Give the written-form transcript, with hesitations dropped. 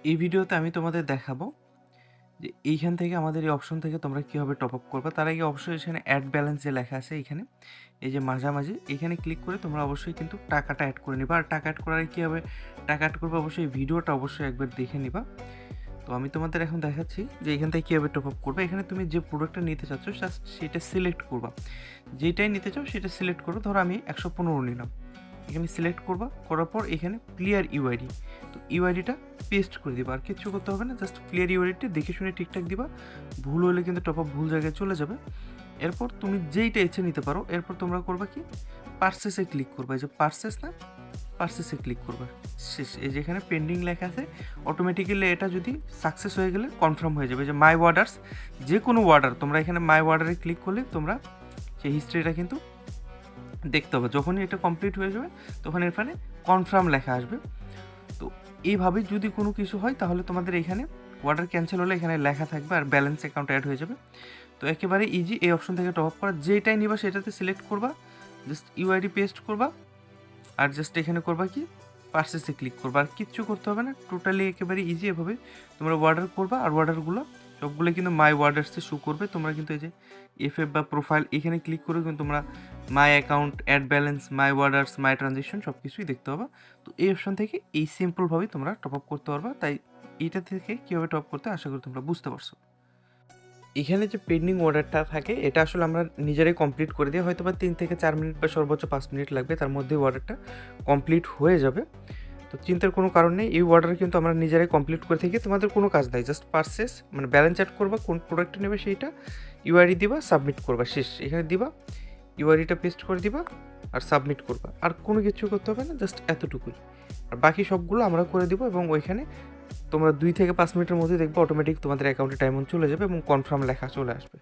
এই ভিডিওতে আমি তোমাদের দেখাবো যে এইখান থেকে আমাদের এই অপশন থেকে তোমরা কীভাবে টপ আপ করবে। তার আগে অবশ্যই এখানে অ্যাড ব্যালেন্স যে লেখা আছে এখানে, এই যে মাঝামাঝি এখানে ক্লিক করে তোমরা অবশ্যই কিন্তু টাকাটা অ্যাড করে নিবা। আর টাকা অ্যাড করার কীভাবে টাকা অ্যাড করবে অবশ্যই ভিডিওটা অবশ্যই একবার দেখে নিবা। তো আমি তোমাদের এখন দেখাচ্ছি যে এখান থেকে কীভাবে টপ আপ করবে। এখানে তুমি যে প্রোডাক্টটা নিতে চাচ্ছ জাস্ট সেটা সিলেক্ট করবা, যেটাই নিতে চাও সেটা সিলেক্ট করো। ধরো আমি 115 নিলাম, এখানে সিলেক্ট করবা, করার পর এখানে ক্লিয়ার ইউআইডি, তো ইউআইডিটা পেস্ট করে দিবা। আর কিছু করতে হবে না, জাস্ট ক্লিয়ার ইউআইডিটা দেখে শুনে ঠিকঠাক দিবা। ভুল হলে কিন্তু টপ আপ ভুল জায়গায় চলে যাবে। এরপর তুমি যেইটা ইচ্ছে নিতে পারো। এরপর তোমরা করবা কি, পারচেসে ক্লিক করবা। এই যে পারচেস না, পারচেসে ক্লিক করবা। শেষ। এই যে এখানে পেন্ডিং লেখা আছে, অটোমেটিক্যালি এটা যদি সাকসেস হয়ে গেলে কনফার্ম হয়ে যাবে। যে মাই অর্ডার্স, যে কোনো অর্ডার তোমরা এখানে মাই অর্ডারে ক্লিক করলে তোমরা সেই হিস্ট্রিটা কিন্তু দেখতে হবে। যখনই এটা কমপ্লিট হয়ে যাবে তখন এখানে কনফার্ম লেখা আসবে। তো এইভাবে যদি কোনো কিছু হয় তাহলে তোমাদের এখানে অর্ডার ক্যান্সেল হলে এখানে লেখা থাকবে আর ব্যালেন্স অ্যাকাউন্ট অ্যাড হয়ে যাবে। তো একেবারে ইজি এই অপশন থেকে টপ আপ করা। যেটাই নিবা সেটাতে সিলেক্ট করবা, জাস্ট ইউআইডি পেস্ট করবা আর জাস্ট এখানে করবা কি, পারচেসে ক্লিক করবা। আর কিচ্ছু করতে হবে না, টোটালি একেবারে ইজি। এভাবে তোমরা অর্ডার করবা আর অর্ডারগুলো সবগুলো কিন্তু মাই অর্ডার্সে শো করবে। তোমরা কিন্তু এই যে এফএফ বা প্রোফাইল এখানে ক্লিক করে কিন্তু তোমরা my account, add balance, my orders, my transaction সব কিছুই দেখতে পাবা। তো এই অপশন থেকে এই সিম্পলভাবেই তোমরা টপ আপ করতে পারবা। তাই এইটা থেকে কীভাবে টপ করতে আশা করি তোমরা বুঝতে পারছো। এখানে যে পেন্ডিং অর্ডারটা থাকে এটা আসলে আমরা নিজেরাই কমপ্লিট করে দিই। হয়তো বা 3 থেকে 4 মিনিট বা সর্বোচ্চ 5 মিনিট লাগবে, তার মধ্যে অর্ডারটা কমপ্লিট হয়ে যাবে। তো চিন্তার কোনো কারণ নেই, এই অর্ডার কিন্তু আমরা নিজেরাই কমপ্লিট করে থাকি। তোমাদের কোনো কাজ নাই, জাস্ট পারচেস মানে ব্যালেন্স অ্যাড করবা, কোন প্রোডাক্টটা নেবে সেইটা ইউআইডি দিবা, সাবমিট করবা, শেষ। এখানে দিবা, ইউআইডিটা পেস্ট করে দিবা আর সাবমিট করবা। আর কোনো কিছু করতে হবে না, জাস্ট এতটুকুই। আর বাকি সবগুলো আমরা করে দিব এবং ওইখানে তোমরা 2 থেকে 5 মিনিটের মধ্যে দেখবে অটোমেটিক তোমাদের অ্যাকাউন্টে ডায়মন্ড চলে যাবে এবং কনফার্ম লেখা চলে আসবে।